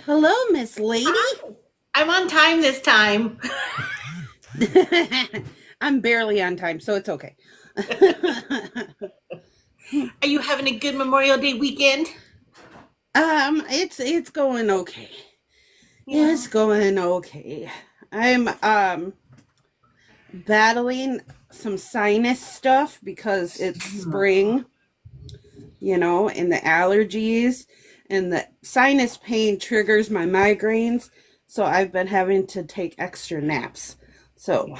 Hello, Miss Lady. Hi. I'm on time this time. I'm barely on time, so it's okay. Are you having a good Memorial Day weekend? It's going okay. Yeah. It's going okay. I'm battling some sinus stuff because it's spring, and the allergies and the sinus pain triggers my migraines, so I've been having to take extra naps. So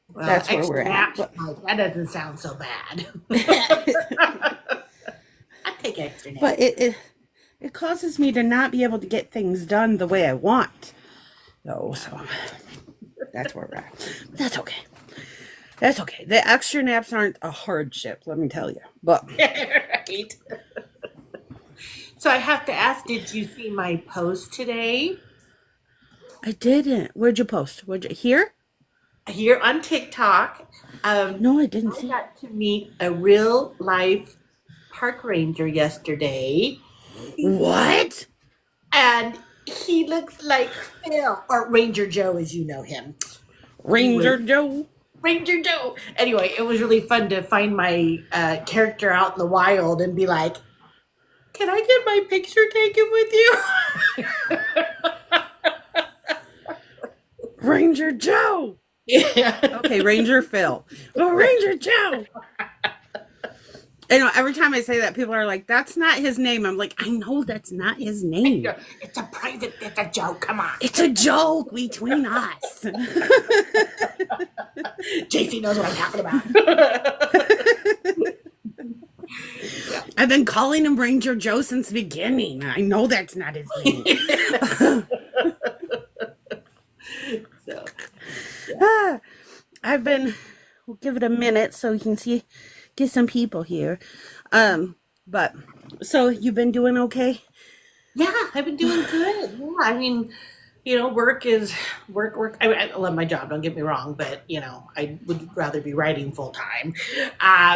Well, that's where we're naps, at. that doesn't sound so bad. I take extra naps. But it causes me to not be able to get things done the way I want. So that's where we're at. But that's okay. That's okay. The extra naps aren't a hardship, let me tell you. But right. So I have to ask, did you see my post today? I didn't. Where'd you post? Here? Here on TikTok. No, I didn't I see. got to meet a real life park ranger yesterday. What? And he looks like Phil, or Ranger Joe, as you know him. Ranger Joe. Ranger Joe. Anyway, it was really fun to find my character out in the wild and be like, can I get my picture taken with you? Ranger Joe. Yeah. Okay, Ranger Phil. Oh, Ranger Joe. Every time I say that, people are like, that's not his name. I'm like, I know that's not his name. It's a joke. Come on. It's a joke between us. JC knows what I'm talking about. I've been calling him Ranger Joe since the beginning. I know that's not his name. So, I've been, we'll give it a minute so you can get some people here. But so you've been doing okay? Yeah, I've been doing good. Yeah, I mean, work is work. I love my job. Don't get me wrong, but I would rather be writing full time.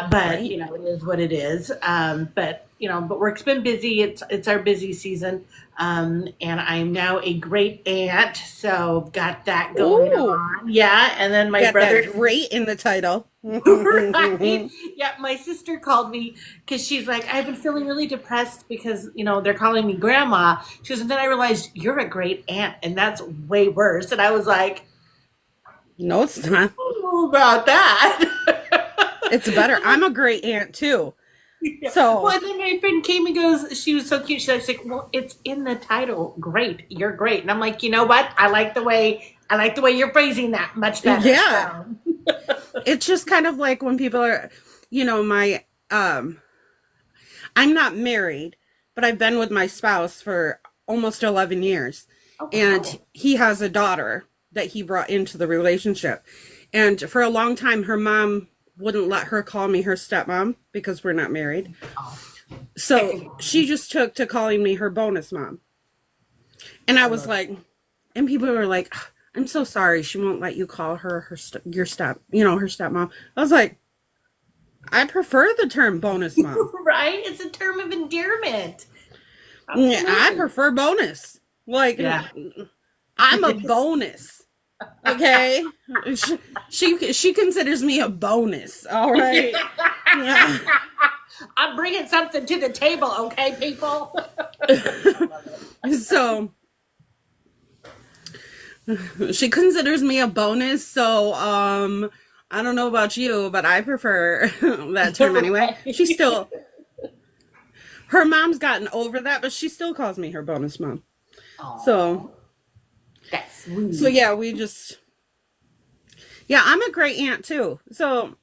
But Right. it is what it is. But work's been busy. It's our busy season. And I'm now a great aunt, so got that going Ooh. on. Yeah, and then my Got brother. that great in the title. Right? Yeah, my sister called me because she's like, I've been feeling really depressed because, they're calling me grandma. She goes, and then I realized you're a great aunt, and that's way worse. And I was like, No, it's not. I don't know about that. It's better. I'm a great aunt too. Yeah. So Well, and then my friend came and goes, she was so cute. She's like, well, it's in the title. Great. You're great. And I'm like, you know what? I like the way you're phrasing that much better. Yeah. So. It's just kind of like when people are, my, I'm not married, but I've been with my spouse for almost 11 years. Oh, And wow. he has a daughter that he brought into the relationship. And for a long time, her mom wouldn't let her call me her stepmom because we're not married. Oh. So she just took to calling me her bonus mom. And I was like, and people were like, I'm so sorry, she won't let you call her her stepmom. I was like, I prefer the term bonus mom. Right? It's a term of endearment. Yeah, I prefer bonus. Like, Yeah. I'm a bonus. Okay, she considers me a bonus. All right. Yeah. I'm bringing something to the table, okay, people? So she considers me a bonus. So I don't know about you, but I prefer that term anyway. She's still, her mom's gotten over that, but she still calls me her bonus mom. Aww, So that's sweet. So yeah, I'm a great aunt too. So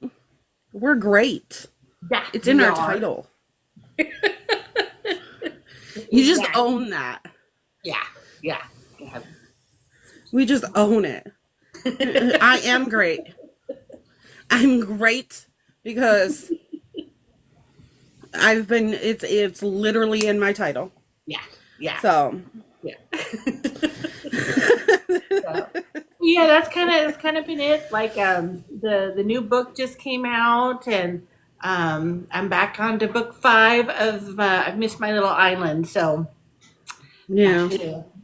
we're great. Yeah, It's in we our are. title. You just own that. Yeah. We just own it. I am great. I'm great because it's literally in my title. Yeah. So Yeah. Yeah, that's kind of been it. Like the new book just came out, and I'm back on to book 5 of I've Missed My Little Island. So Yeah.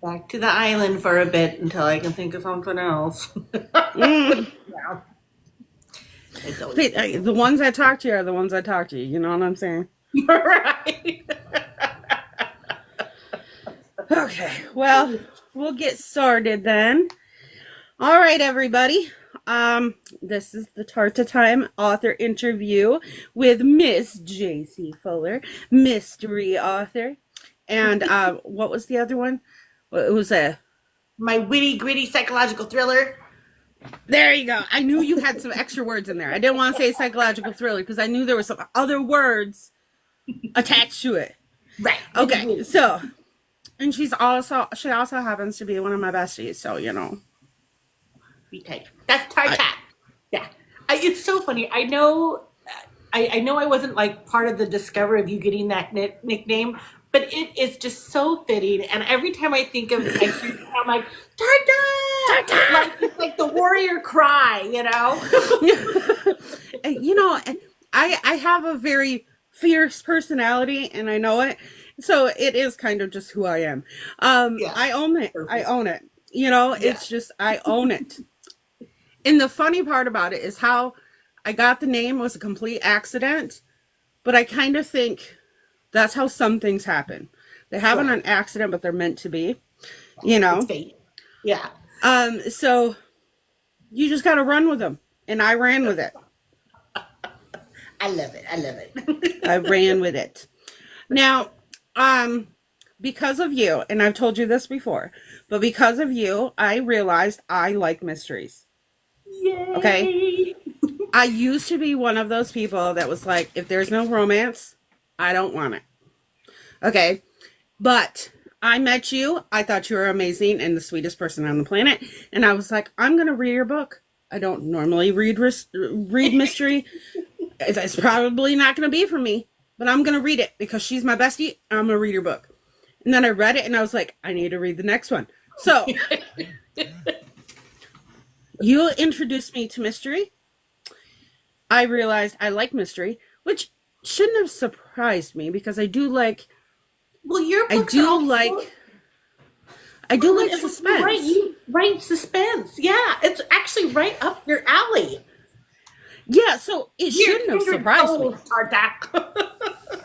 Back to the island for a bit until I can think of something else. Mm. Yeah. The ones I talk to are the ones I talk to. You know what I'm saying? Right. Okay. Well, we'll get started then. All right, everybody. This is the Tarta Time author interview with Miss J.C. Fuller, mystery author. And what was the other one? It was My witty, gritty psychological thriller. There you go. I knew you had some extra words in there. I didn't want to say psychological thriller because I knew there were some other words attached to it. Right. Okay. So, and she also happens to be one of my besties. So, you know. That's Tarta. Yeah. It's so funny. I know I wasn't like part of the discovery of you getting that nickname, but it is just so fitting. And every time I think of it, I'm like, Tarta! Tarta! Like, it's like the warrior cry, you know? You know, I have a very fierce personality and I know it. So it is kind of just who I am. Yeah. I own it. Perfect. I own it. You know, it's just, I own it. And the funny part about it is how I got the name was a complete accident, but I kind of think that's how some things happen. They happen on accident, but they're meant to be, you know? It's fate. Yeah. So you just got to run with them. And I ran with it. I love it. I love it. I ran with it. Now, because of you, and I've told you this before, but because of you, I realized I like mysteries. Yay. Okay? I used to be one of those people that was like, if there's no romance, I don't want it. Okay? But I met you. I thought you were amazing and the sweetest person on the planet. And I was like, I'm going to read your book. I don't normally read mystery. It's probably not going to be for me, but I'm going to read it because she's my bestie. I'm going to read your book. And then I read it and I was like, I need to read the next one. So you introduced me to mystery. I realized I like mystery, which shouldn't have surprised me because I do like. Well, your books I do like suspense. Right, you write suspense. Yeah, it's actually right up your alley. Yeah, so it shouldn't have surprised me.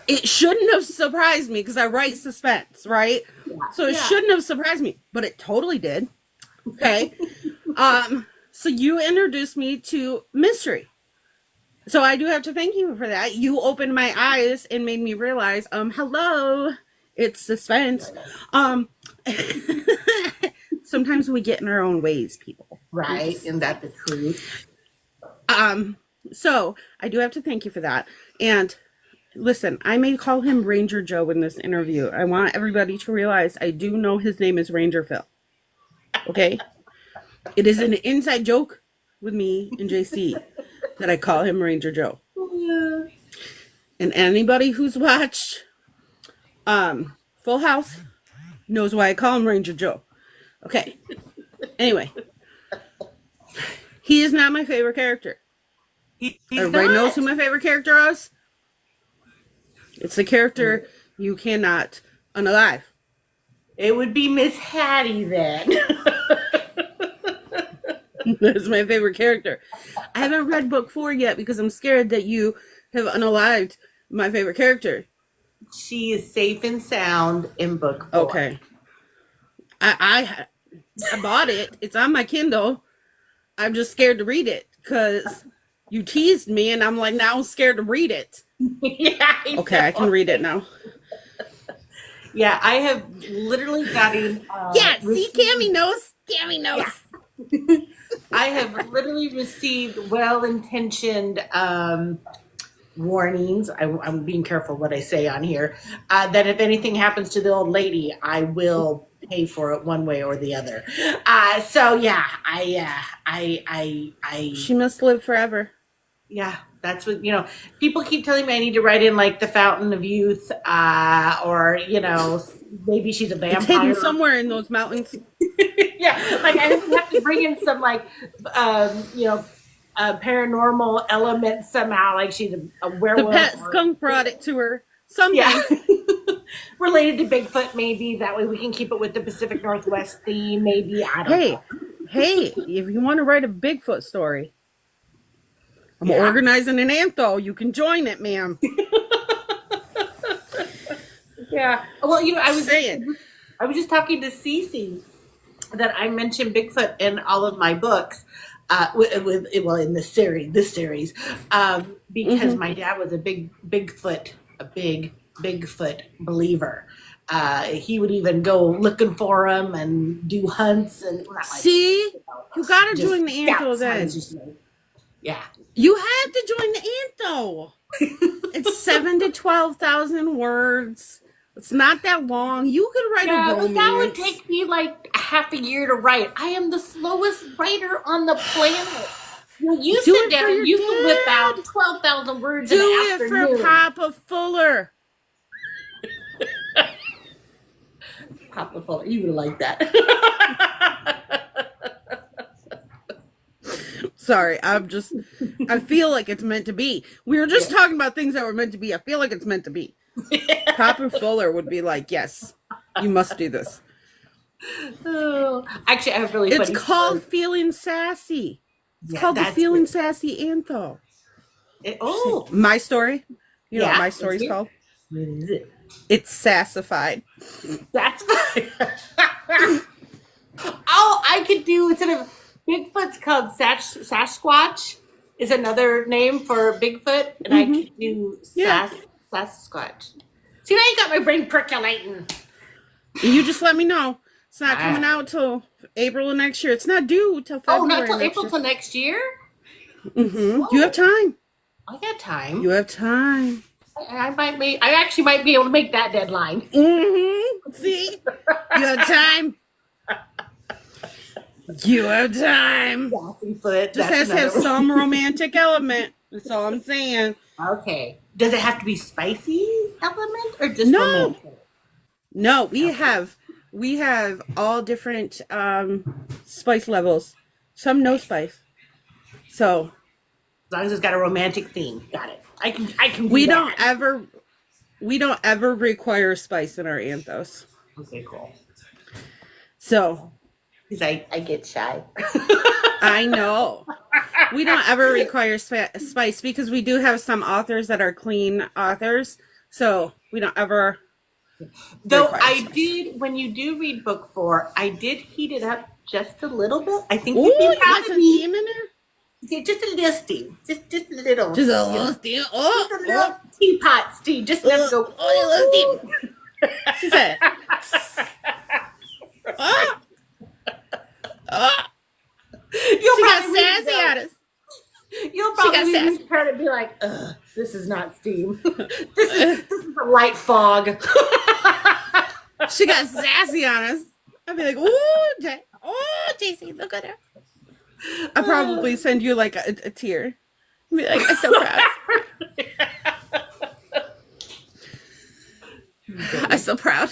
It shouldn't have surprised me because I write suspense, right? Yeah, so it shouldn't have surprised me, but it totally did. Okay. So you introduced me to mystery. So I do have to thank you for that. You opened my eyes and made me realize, hello, it's suspense. Sometimes we get in our own ways, people. Right, isn't that the truth? So I do have to thank you for that. And listen, I may call him Ranger Joe in this interview. I want everybody to realize I do know his name is Ranger Phil. Okay? It is an inside joke with me and JC that I call him Ranger Joe. And anybody who's watched Full House knows why I call him Ranger Joe. Okay. Anyway. He is not my favorite character. Everybody knows who my favorite character is. It's the character you cannot unalive. It would be Miss Hattie then. That's my favorite character. I haven't read book 4 yet because I'm scared that you have unalived my favorite character. She is safe and sound in book 4. Okay. I bought it. It's on my Kindle. I'm just scared to read it because you teased me and I'm like, now I'm scared to read it. Yeah, I can read it now. Yeah, I have literally gotten... see, Cammie knows. Cammie knows. Yeah. I have literally received well-intentioned warnings. I'm being careful what I say on here. That if anything happens to the old lady, I will pay for it one way or the other. So yeah, She must live forever. Yeah, that's what, people keep telling me I need to write in like the Fountain of Youth, or, maybe she's a vampire. It's hidden somewhere in those mountains. Yeah, like I have to bring in some like, paranormal element somehow, like she's a werewolf. The pet skunk brought it to her. Something. Yeah. Related to Bigfoot, maybe. That way we can keep it with the Pacific Northwest theme, maybe. I don't know. Hey, if you want to write a Bigfoot story, I'm organizing an antho. You can join it, ma'am. Yeah. Well, I was just talking to Cece that I mentioned Bigfoot in all of my books, in this series, because my dad was a big Bigfoot believer. He would even go looking for him and do hunts and you gotta join the antho then. Yeah, you have to join the antho. It's 7,000 to 12,000 words. It's not that long. You could write a romance. But that would take me like half a year to write. I am the slowest writer on the planet. You sit down and you can whip out 12,000 words in an afternoon. Do it for Papa Fuller. Papa Fuller, you would like that. Sorry, I feel like it's meant to be. We were just talking about things that were meant to be. I feel like it's meant to be. Papa Fuller would be like, yes, you must do this. Oh, actually, I have really funny It's called story. Feeling Sassy. It's called the Feeling Sassy Antho. My story? You know what my story's called? What is it? It's Sassified. Sassified. Oh, I could do, instead of Bigfoot's called Sasquatch is another name for Bigfoot, and I could do Sasquatch. See, now you got my brain percolating. You just let me know. It's not coming out till April of next year. It's not due till February. Oh, not till April till next year? Mm-hmm. You have time. I got time. You have time. I actually might be able to make that deadline. Mm-hmm. See? You have time. You have time. Just has to have some romantic element. That's all I'm saying. Okay. Does it have to be spicy element or just romantic? No, we have all different spice levels. Some no spice. So as long as it's got a romantic theme. Got it. I can we don't ever require spice in our anthos. Okay, cool. So because I get shy. I know. We don't ever require spice because we do have some authors that are clean authors. So we don't ever. Though I did, when you do read book 4, I did heat it up just a little bit. I think you'd be proud of me. Steam in there? Yeah, just a little steam. Just a little. Just a little steam. Just a little teapot steam. Just enough to go. A little steam. She said. You'll she got sassy at us. You'll probably be trying to be like, ugh, this is not steam. This is a light fog. She got sassy on us. I'd be like, ooh, JC, look at her. I'll probably send you like a tear. I'd be like, I'm so proud. I'm so proud.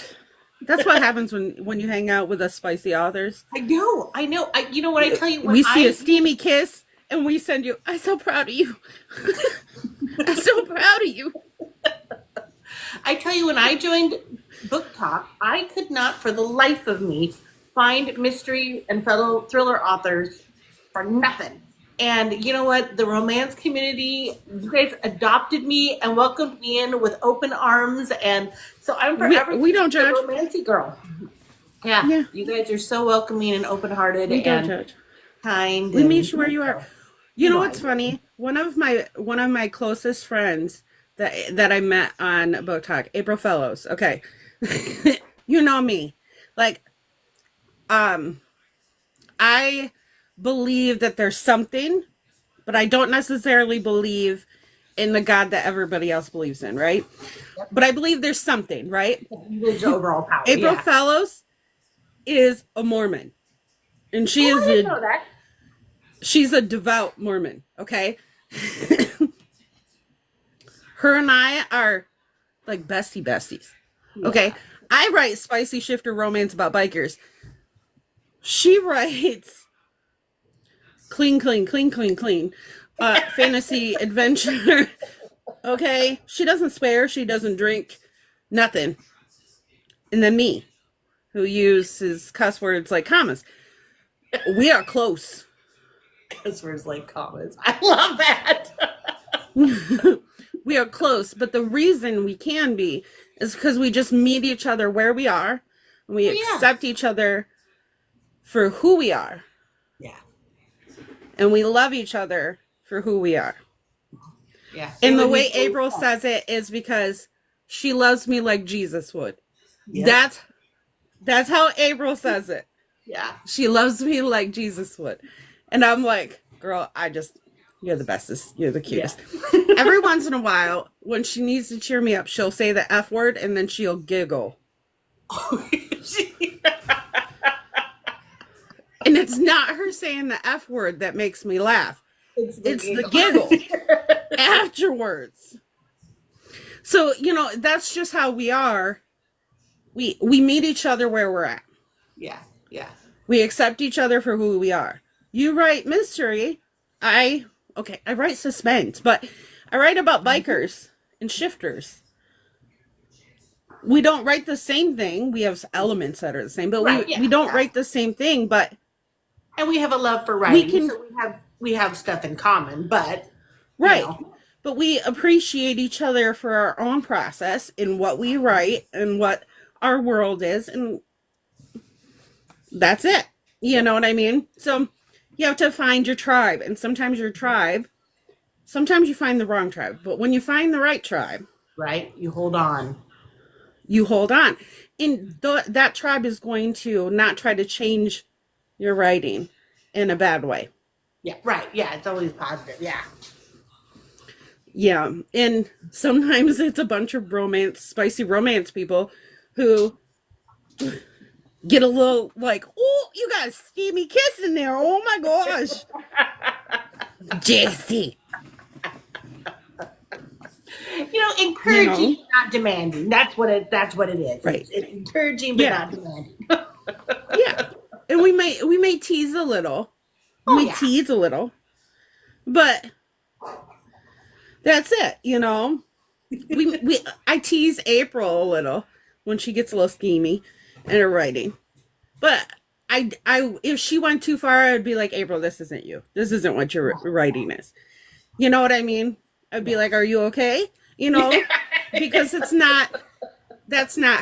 That's what happens when you hang out with us spicy authors. I know. You know what I tell you? We see a steamy kiss and we send you, I'm so proud of you. I'm so proud of you. I tell you, when I joined BookTok, I could not for the life of me find mystery and fellow thriller authors for nothing. And you know what? The romance community, you guys adopted me and welcomed me in with open arms. And so I'm forever we don't judge. A romancy girl. Yeah. You guys are so welcoming and open-hearted and kind. We meet you where you are. You know what's funny? One of my closest friends that I met on BookTok, April Fellows. Okay. You know me. Like, I believe that there's something, but I don't necessarily believe in the God that everybody else believes in, right? Yep. But I believe there's something, right? There's overall power. April Fellows is a Mormon. And she's a devout Mormon, okay? Her and I are like besties. Okay? Yeah. I write spicy shifter romance about bikers. She writes clean, fantasy adventure. Okay? She doesn't swear. She doesn't drink. Nothing. and then me, who uses cuss words like commas. We are close. Cuss words like commas. I love that. We are close, but the reason we can be is because we just meet each other where we are, and we accept each other for who we are. Yeah. And we love each other for who we are. Yeah. And the way April says it is because she loves me like Jesus would. Yep. That's how April says it. Yeah. She loves me like Jesus would. And I'm like, girl, you're the bestest. You're the cutest. Yeah. Every once in a while, when she needs to cheer me up, she'll say the F word and then she'll giggle. And it's not her saying the F word that makes me laugh. It's the giggle afterwards. So, that's just how we are. We meet each other where we're at. Yeah, yeah. We accept each other for who we are. You write mystery. I write suspense, but I write about bikers and shifters. We don't write the same thing. We have elements that are the same, but we don't write the same thing, but... And we have a love for writing, so we have stuff in common, but... Right. But we appreciate each other for our own process in what we write and what our world is, and that's it. You know what I mean? So you have to find your tribe, and sometimes you find the wrong tribe, but when you find the right tribe, right, you hold on. And that tribe is going to not try to change your writing in a bad way. Yeah, right. Yeah, it's always positive. Yeah. Yeah, and sometimes it's a bunch of spicy romance people who get a little like, oh, you got a steamy kiss in there. Oh my gosh. JC. Encouraging, not demanding. That's what it is. Right. It's encouraging, but not demanding. Yeah. And we may tease a little. Tease a little. But that's it, I tease April a little when she gets a little schemy in her writing. But I if she went too far, I'd be like, April, this isn't you. This isn't what your writing is. You know what I mean? I'd be like, are you okay? Because that's not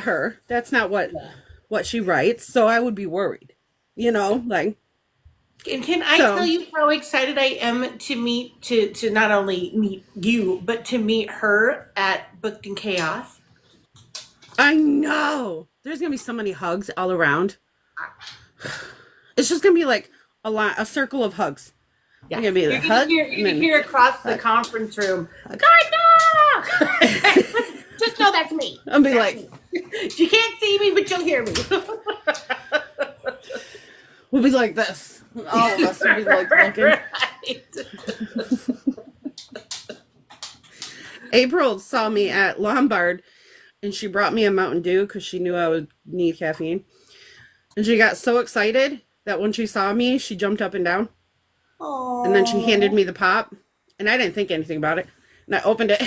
her. That's not what she writes. So I would be worried, like. And can I tell you how excited I am to not only meet you, but to meet her at Booked in Chaos? I know. There's going to be so many hugs all around. It's just going to be like a circle of hugs. Yeah. You're going to hear across the conference room, Garda! Just know that's me. I'll be like... You can't see me, but you'll hear me. We'll be like this. All of us will be like looking. Right. April saw me at Lombard, and she brought me a Mountain Dew because she knew I would need caffeine. And she got so excited that when she saw me, she jumped up and down. Aww. And then she handed me the pop, and I didn't think anything about it. And I opened it,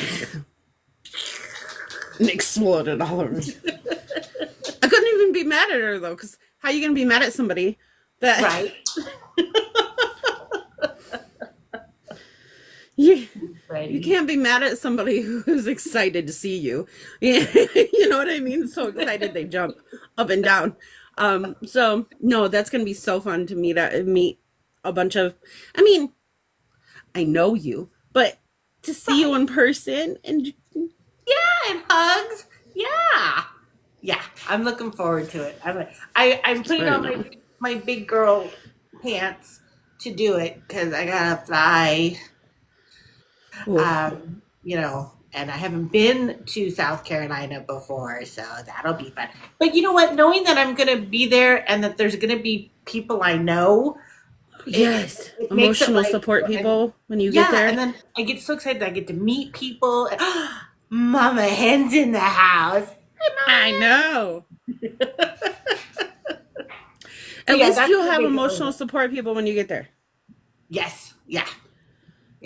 and it exploded all over me. I couldn't even be mad at her, though, because how are you going to be mad at somebody that... Right. You can't be mad at somebody who's excited to see you. You know what I mean? So excited they jump up and down. So no, that's gonna be so fun to meet a bunch of. I mean, I know you, but to see you in person and and hugs. Yeah. I'm looking forward to it. I'm putting on my big girl pants to do it because I gotta fly. And I haven't been to South Carolina before, so that'll be fun. But you know what? Knowing that I'm going to be there and that there's going to be people I know. Yes. Emotional support people when you get there. And then I get so excited that I get to meet people. And, Mama Hen's in the house. I know. At least you'll have emotional support people when you get there. Yes. Yeah.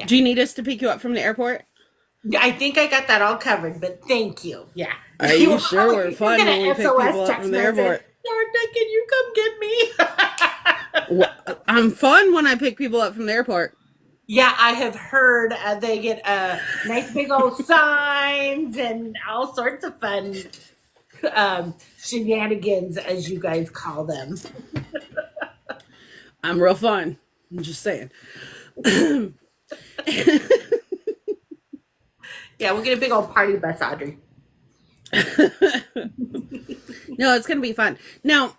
Do you need us to pick you up from the airport? I think I got that all covered, but thank you. Yeah. Are you sure we're fun when we pick people up from the airport? Tarta, can you come get me? Well, I'm fun when I pick people up from the airport. Yeah, I have heard they get nice big old signs and all sorts of fun shenanigans, as you guys call them. I'm real fun. I'm just saying. Yeah, we'll get a big old party bus, Audrey. No, it's gonna be fun. Now,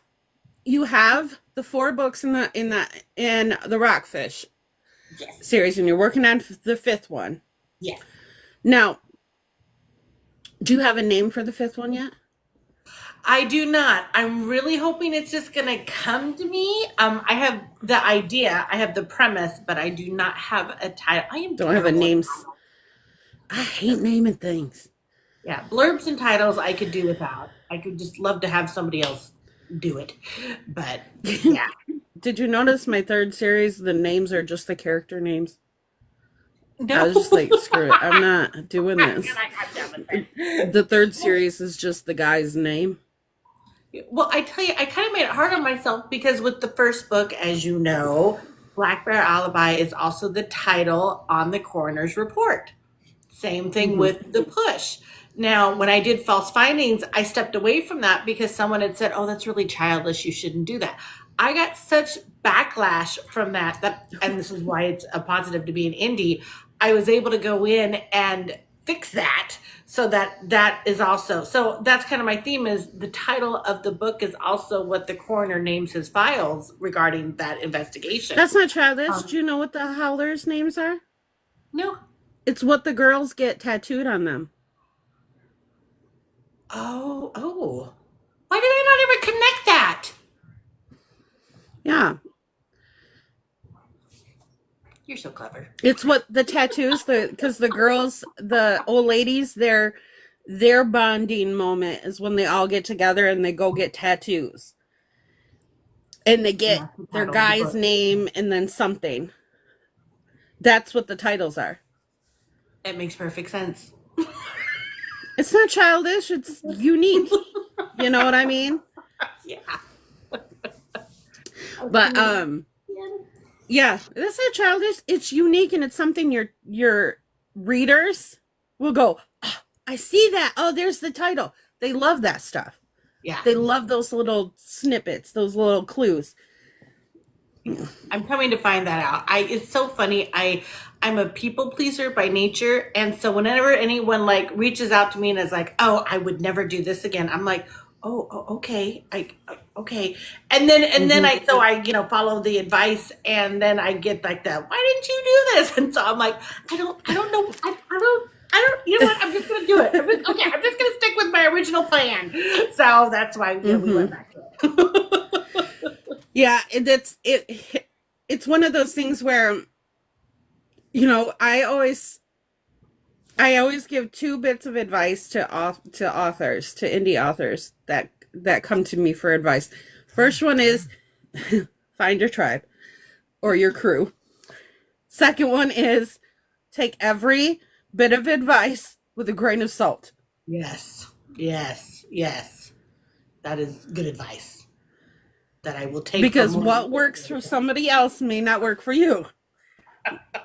you have the 4 books in the Rockfish series, and you're working on the 5th one. Yes. Now, do you have a name for the 5th one yet? I do not. I'm really hoping it's just going to come to me. I have the idea, I have the premise, but I do not have a title. Don't have a name. I hate naming things. Yeah, blurbs and titles I could do without. I could just love to have somebody else do it. But yeah. Did you notice my 3rd series, the names are just the character names? No. I was just like, screw it. I'm not doing this. The 3rd series is just the guy's name. Well, I tell you, I kind of made it hard on myself because with the first book, as you know, Black Bear Alibi is also the title on the coroner's report. Same thing with The Push. Now, when I did False Findings, I stepped away from that because someone had said, oh, that's really childish. You shouldn't do that. I got such backlash from that, and this is why it's a positive to be an indie. I was able to go in and fix that so that is also, so that's kind of my theme, is the title of the book is also what the coroner names his files regarding that investigation. That's not childish. Do you know what the howlers' names are? No. It's what the girls get tattooed on them. Oh. Why did I not ever connect that? Yeah. You're so clever. It's what the tattoos, because the girls, the old ladies, their bonding moment is when they all get together and they go get tattoos. And they get their guy's name and then something. That's what the titles are. It makes perfect sense. It's not childish, it's unique. You know what I mean? Yeah. But yeah, that's not childish. It's unique, and it's something your readers will go, oh, I see that. Oh, there's the title. They love that stuff. Yeah. They love those little snippets, those little clues. I'm coming to find that out. It's so funny. I'm a people pleaser by nature, and so whenever anyone like reaches out to me and is like, "Oh, I would never do this again," I'm like, "Oh, okay, okay." And then I follow the advice, and then I get like the, "Why didn't you do this?" And so I'm like, I don't know. I don't. You know what? I'm just gonna do it. I'm just gonna stick with my original plan. So that's why we went back to it. Yeah, it's one of those things where, I always give 2 bits of advice to authors, to indie authors that come to me for advice. First one is find your tribe or your crew. Second one is take every bit of advice with a grain of salt. Yes. That is good advice that I will take. Because what works for somebody else may not work for you.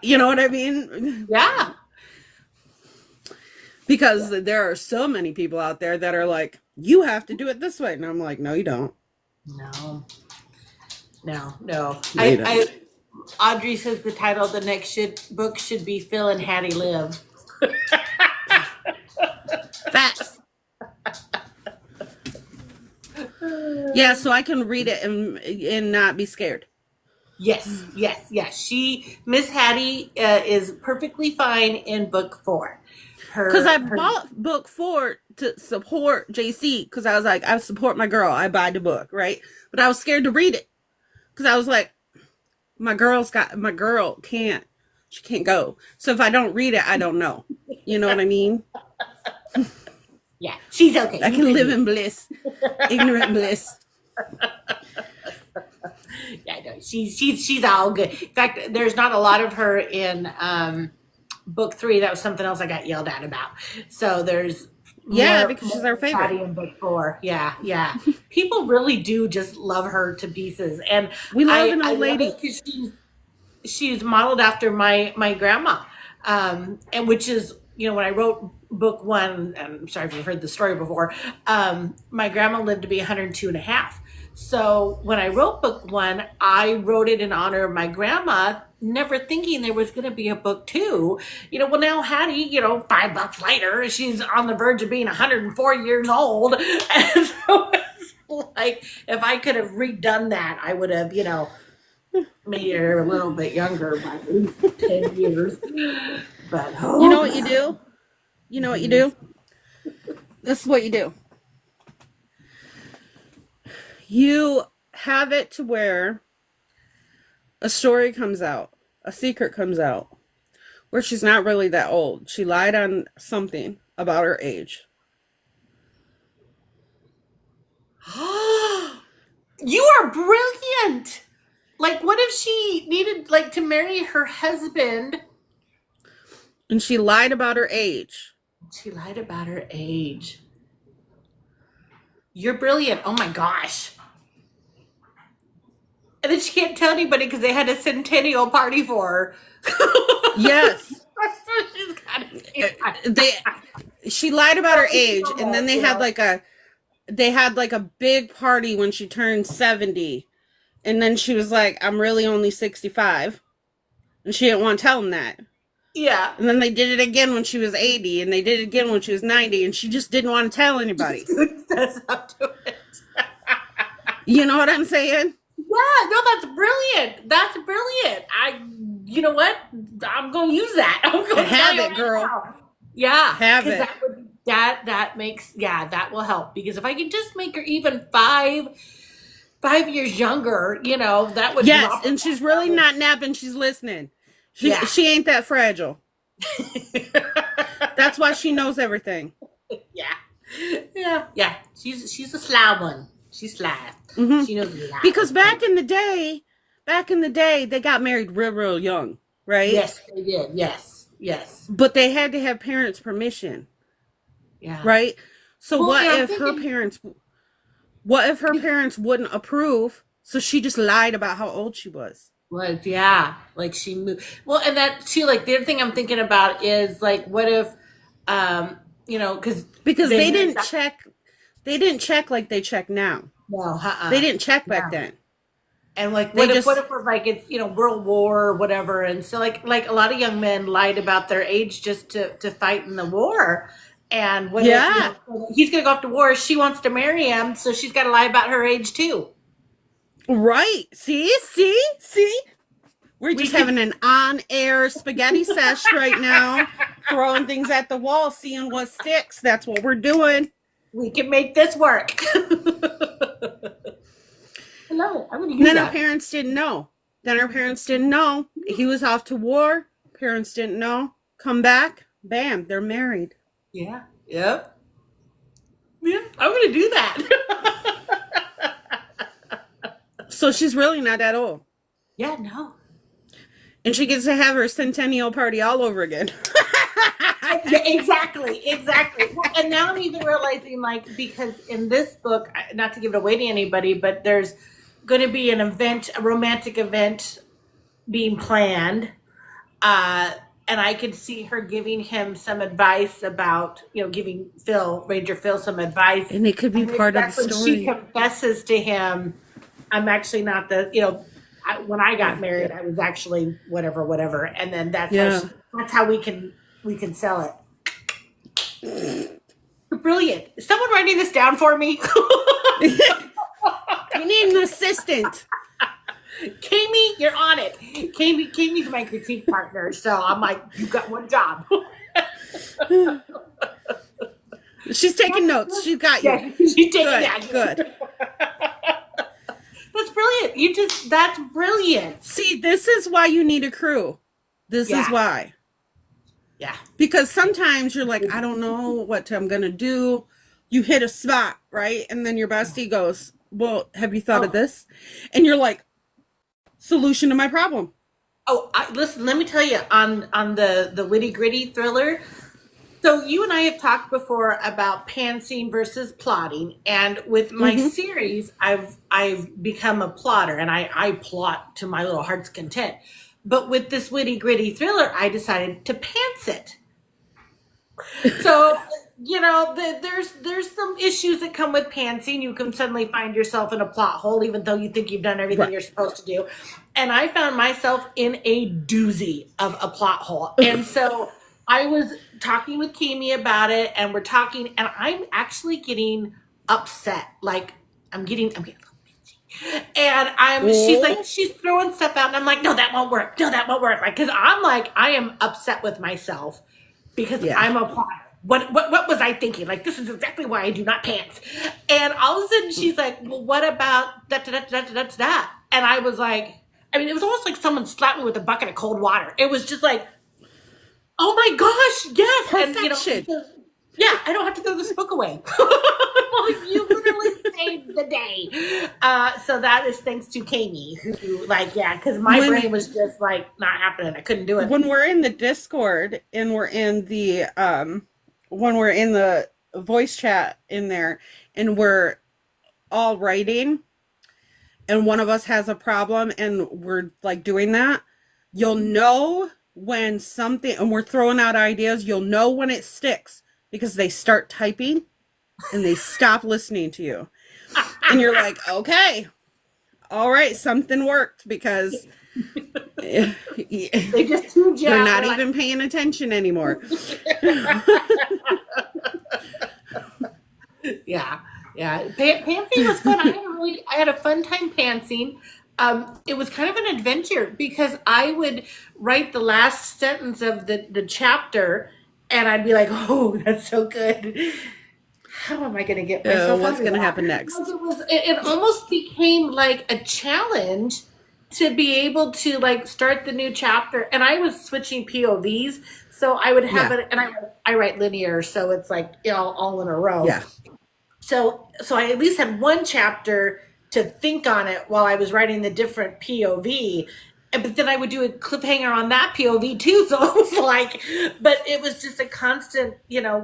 You know what I mean? Yeah. Because there are so many people out there that are like, you have to do it this way. And I'm like, no, you don't. No. Audrey says the title of the next book should be Phil and Hattie Live. Facts. Yeah, so I can read it and not be scared. Yes. Miss Hattie is perfectly fine in book 4. Because I bought book 4 to support JC, because I was like, I support my girl. I buy the book, right? But I was scared to read it because I was like, my girl can't go. So if I don't read it, I don't know. You know what I mean? Yeah, she's okay. I can live in bliss, ignorant bliss. Yeah, no, she's all good. In fact, there's not a lot of her in book 3, that was something else I got yelled at about. So there's because she's our favorite. Patty in book 4. Yeah. People really do just love her to pieces, and we love an old lady because she's modeled after my grandma, and which is, when I wrote book 1, I'm sorry if you've heard the story before, my grandma lived to be 102 and a half. So when I wrote book 1, I wrote it in honor of my grandma, never thinking there was going to be a book 2. Well, now Hattie, $5 later, she's on the verge of being 104 years old. And so it's like, if I could have redone that, I would have, made her a little bit younger by at least 10 years. But you know what you do? You know what you do? This is what you do. You have it to where a story comes out, a secret comes out, where she's not really that old. She lied on something about her age. You are brilliant! Like, what if she needed, to marry her husband? And she lied about her age. She lied about her age. You're brilliant. Oh, my gosh. And then she can't tell anybody because they had a centennial party for her. Yes. She lied about her age, and then they had like a big party when she turned 70. And then she was like, I'm really only 65. And she didn't want to tell them that. Yeah. And then they did it again when she was 80, and they did it again when she was 90, and she just didn't want to tell anybody. That's up to it. You know what I'm saying? Yeah, no, that's brilliant. That's brilliant. You know what? I'm going to use that. I'm going to have it, girl. Now. Yeah. Have it. That makes, that will help. Because if I can just make her even 5 years younger, that would. Yes, and she's really not napping. She's listening. She ain't that fragile. That's why she knows everything. Yeah. She's a sly one. She's sly. Mm-hmm. She knows a lot. Because back in the day, they got married real young, right? Yes, they did. Yes. But they had to have parents' permission. Yeah. Right? So what if her parents wouldn't approve? So she just lied about how old she was. Like she moved. Well, and that too, the other thing I'm thinking about is what if, because they didn't check like they check now. No, they didn't check back then. And what if we're it's World War or whatever, and so like a lot of young men lied about their age just to fight in the war, and what if he's gonna go off to war, she wants to marry him, so she's got to lie about her age too. Right? See, we're just having an on-air spaghetti sesh right now, throwing things at the wall, seeing what sticks. That's what we're doing. We can make this work. Hello, I'm gonna use Then that. Our parents didn't know. He was off to war. Parents didn't know. Come back. Bam, they're married. Yeah. Yep. Yeah, I'm gonna do that. So she's really not that old. Yeah, no. And she gets to have her centennial party all over again. Yeah, exactly. Well, and now I'm even realizing, because in this book, not to give it away to anybody, but there's going to be an event, a romantic event being planned. And I could see her giving him some advice about, giving Ranger Phil some advice. And it could be part of the story. She confesses to him, I'm actually not when I got married, I was actually whatever. And then that's how we can sell it. Brilliant. Is someone writing this down for me? We need an assistant. Kami, you're on it. Kami's my critique partner, so I'm like, you got one job. She's taking notes. She's got you. Yeah, she's taking that. Good. That's brilliant. That's brilliant. See, this is why you need a crew. This is why. Yeah. Because sometimes you're like, I don't know what I'm going to do. You hit a spot, right? And then your bestie goes, well, have you thought of this? And you're like, solution to my problem. Listen, let me tell you on the witty gritty thriller. So you and I have talked before about pantsing versus plotting, and with my Mm-hmm. series, I've become a plotter, and I plot to my little heart's content. But with this witty gritty thriller, I decided to pants it. So there's some issues that come with pantsing. You can suddenly find yourself in a plot hole, even though you think you've done everything Right. you're supposed to do. And I found myself in a doozy of a plot hole. And so I was talking with Kimi about it, and we're talking, and I'm actually getting upset. Like I'm getting a little bitchy. And she's throwing stuff out, and I'm like, no, that won't work. No, that won't work. Like, because I'm like, I am upset with myself because Yeah. I'm a plotter. What was I thinking? Like, this is exactly why I do not pants. And all of a sudden she's like, well, what about da da da da da da da? And I was like, I mean, it was almost like someone slapped me with a bucket of cold water. It was just like, oh my gosh, yes. Perfection. And yeah, I don't have to throw this book away. Like, you literally saved the day. So that is thanks to Kami, who, like, yeah, because my brain was just like not happening. I couldn't do it. When we're in the Discord and we're in the when we're in the voice chat in there and we're all writing and one of us has a problem and we're like doing that, you'll know when something, and we're throwing out ideas, you'll know when it sticks because they start typing and they stop listening to you. And you're like, okay, all right, something worked, because they just tuned you they're out. not even paying attention anymore. Yeah. Pantsing was fun. I had a fun time pantsing. It was kind of an adventure because I would write the last sentence of the chapter, and I'd be like, oh, that's so good. How am I going to get myself? What's going to happen next? It almost became like a challenge to be able to like start the new chapter. And I was switching POVs, so I would have it, and I write linear, so it's like all in a row. Yeah. So I at least had one chapter to think on it while I was writing the different POV. But then I would do a cliffhanger on that POV too. So it was like, but it was just a constant,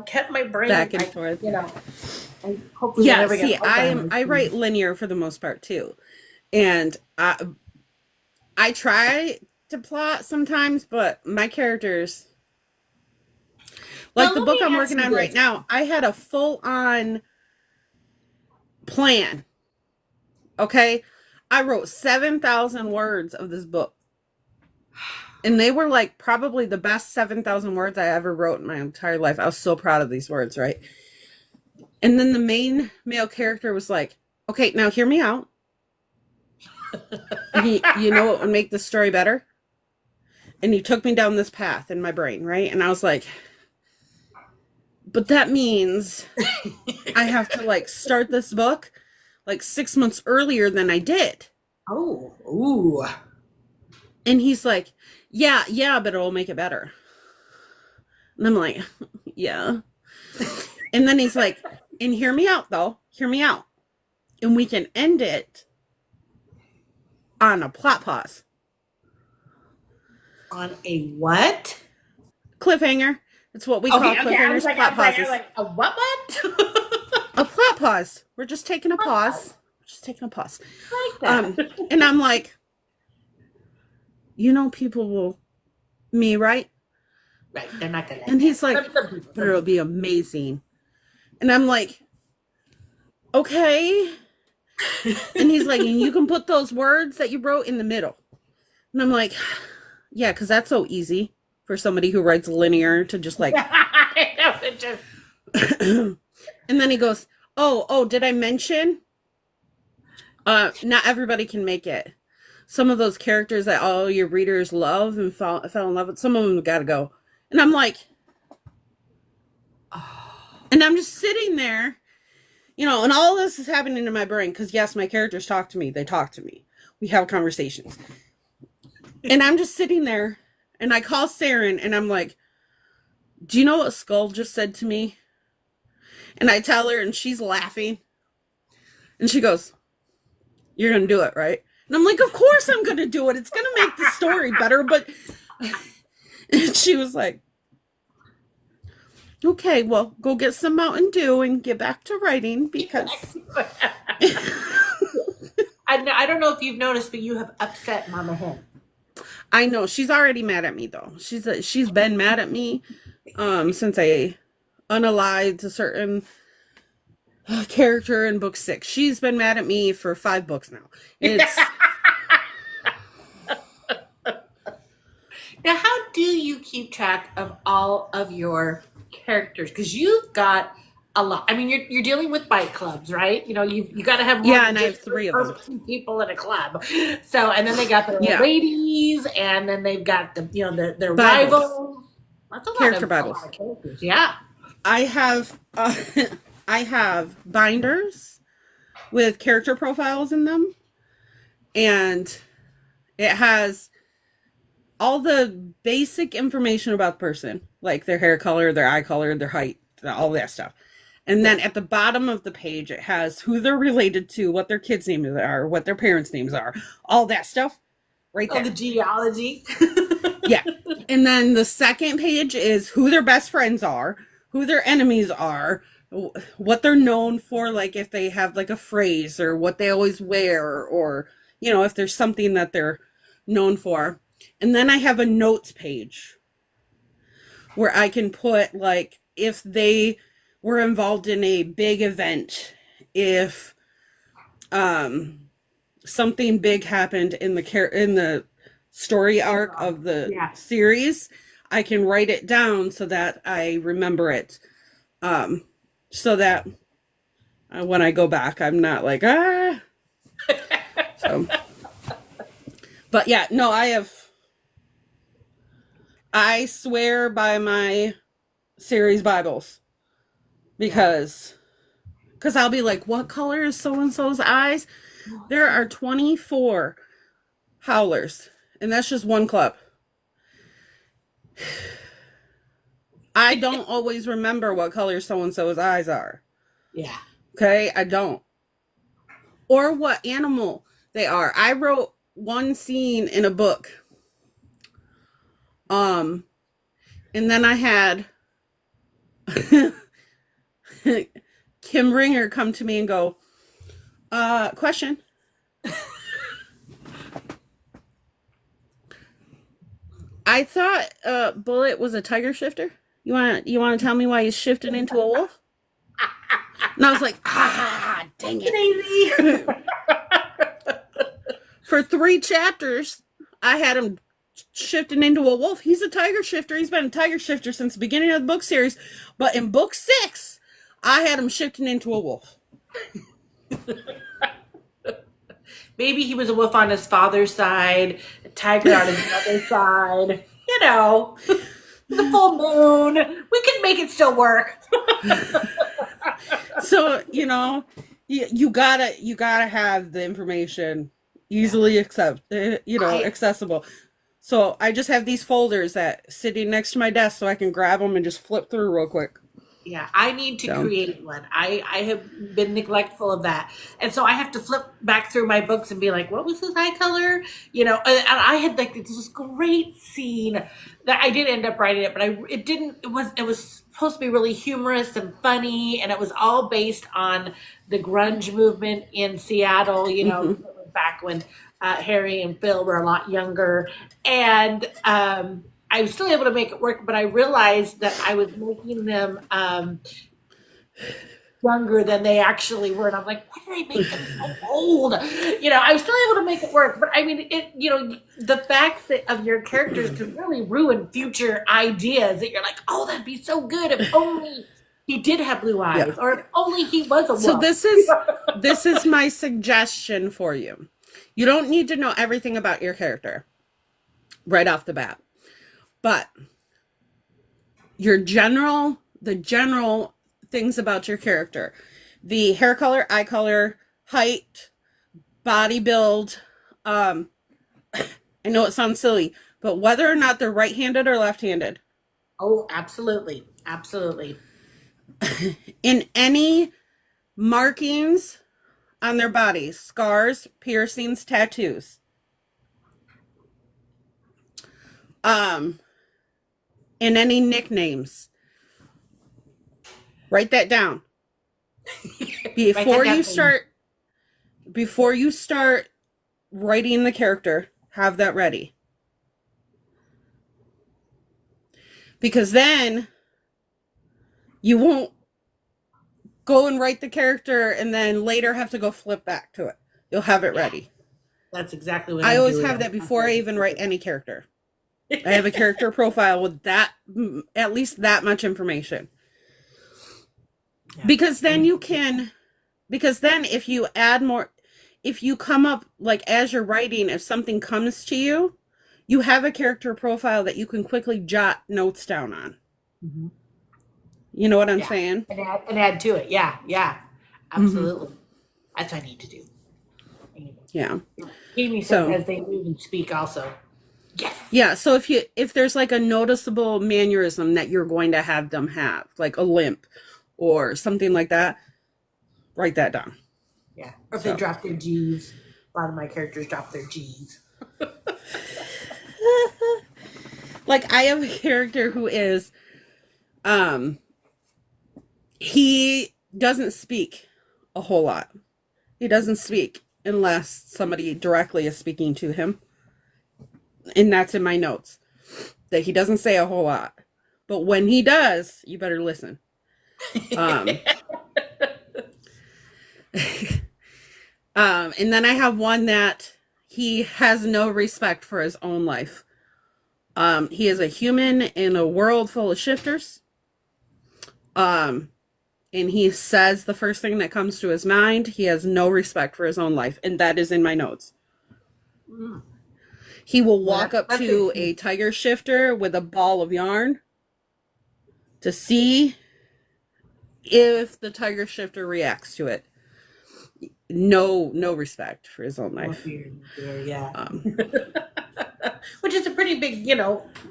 kept my brain back and forth. And hopefully see, I write linear for the most part too. And I try to plot sometimes, but my characters, like the book I'm working on right now, I had a full-on plan. Okay? I wrote 7,000 words of this book. And they were like probably the best 7,000 words I ever wrote in my entire life. I was so proud of these words, right? And then the main male character was like, okay, now hear me out. You know what would make the story better? And he took me down this path in my brain, right? And I was like, but that means I have to like start this book like 6 months earlier than I did. Oh, ooh. And he's like, yeah, but it'll make it better. And I'm like, yeah. And then he's like, and hear me out though. Hear me out. And we can end it on a plot pause. On a what? Cliffhanger. It's what we call cliffhangers, plot pauses. A what? A plot pause. We're just taking a pause. Like that. And I'm like, people will, right? Right, they're not gonna. And he's like, but it'll be amazing. And I'm like, okay. And he's like, and you can put those words that you wrote in the middle. And I'm like, yeah, because that's so easy for somebody who writes linear to just like. And then he goes, oh, did I mention? Not everybody can make it. Some of those characters that all your readers love and fell in love with, some of them got to go. And I'm like, and I'm just sitting there, and all this is happening in my brain because, yes, my characters talk to me. They talk to me. We have conversations. And I'm just sitting there, and I call Saren, and I'm like, do you know what Skull just said to me? And I tell her, and she's laughing. And she goes, you're going to do it, right? And I'm like, of course I'm going to do it. It's going to make the story better. But and she was like, okay, well, go get some Mountain Dew and get back to writing because I don't know if you've noticed, but you have upset Mama Hen. I know she's already mad at me though. She's been mad at me since I unalived a certain character in book 6. She's been mad at me for 5 books now. It's Now, how do you keep track of all of your characters? Because you've got a lot. I mean, you're dealing with bike clubs, right? You know, you got to have more yeah, and I have 3 of them. people in a club. So, and then they got their ladies, and then they've got their rivals. That's a lot character of Bibles. A lot of characters. Yeah, I have I have binders with character profiles in them, and it has all the basic information about the person, like their hair color, their eye color, their height, all that stuff. And then at the bottom of the page, it has who they're related to, what their kids' names are, what their parents' names are, all that stuff right there. Oh, the genealogy. Yeah. And then the second page is who their best friends are, who their enemies are, what they're known for, like if they have like a phrase or what they always wear, or, you know, if there's something that they're known for. And then I have a notes page where I can put like if they were involved in a big event, if something big happened in the story arc of the series, I can write it down so that I remember it, so that when I go back, I'm not like so. But yeah, no, I swear by my series Bibles because I'll be like, what color is so-and-so's eyes? There are 24 howlers, and that's just one club. I don't always remember what color so-and-so's eyes are. Yeah. Okay, I don't. Or what animal they are. I wrote one scene in a book. And then I had Kim Ringer come to me and go, question. I thought Bullet was a tiger shifter. You wanna tell me why he's shifted into a wolf? And I was like, dang it. For 3 chapters, I had him shifting into a wolf. He's a tiger shifter. He's been a tiger shifter since the beginning of the book series. But in book 6, I had him shifting into a wolf. Maybe he was a wolf on his father's side, a tiger on his mother's side. You know, the full moon. We can make it still work. So, you know, you gotta have the information easily accessible. So I just have these folders that sitting next to my desk so I can grab them and just flip through real quick. Yeah, I need to create one. I have been neglectful of that. And so I have to flip back through my books and be like, what was his eye color? You know, and I had like this great scene that I did end up writing it, but it was supposed to be really humorous and funny. And it was all based on the grunge movement in Seattle, you know, back when Harry and Phil were a lot younger. And I was still able to make it work, but I realized that I was making them younger than they actually were. And I'm like, why did I make them so old? You know, I was still able to make it work. But I mean, the facts of your characters can really ruin future ideas that you're like, oh, that'd be so good if only he did have blue eyes, or if only he was a wolf. So this is my suggestion for you. You don't need to know everything about your character right off the bat. But the general things about your character, the hair color, eye color, height, body build. I know it sounds silly, but whether or not they're right-handed or left-handed. Oh, absolutely. Absolutely. In any markings on their bodies, scars, piercings, tattoos. And any nicknames. Write that down. Before you start writing the character, have that ready. Because then you won't go and write the character and then later have to go flip back to it. You'll have it ready. That's exactly what I always have that before I even write any character. I have a character profile with that, at least that much information. Yeah. Because then if you add more, if you come up, like as you're writing, if something comes to you, you have a character profile that you can quickly jot notes down on. Mm-hmm. You know what I'm saying? And add to it. Yeah. Absolutely. Mm-hmm. That's what I need to do. Yeah. Amy says as they move and speak also. Yes. Yeah. So if there's like a noticeable mannerism that you're going to have them have, like a limp or something like that, write that down. Yeah. Or if they drop their G's. A lot of my characters drop their G's. Like I have a character who is, he doesn't speak a whole lot. He doesn't speak unless somebody directly is speaking to him. And that's in my notes. That he doesn't say a whole lot. But when he does, you better listen. And then I have one that he has no respect for his own life. He is a human in a world full of shifters. And he says the first thing that comes to his mind. He has no respect for his own life. And that is in my notes. He will walk up to a tiger shifter with a ball of yarn to see if the tiger shifter reacts to it. No respect for his own life. Yeah. Which is a pretty big,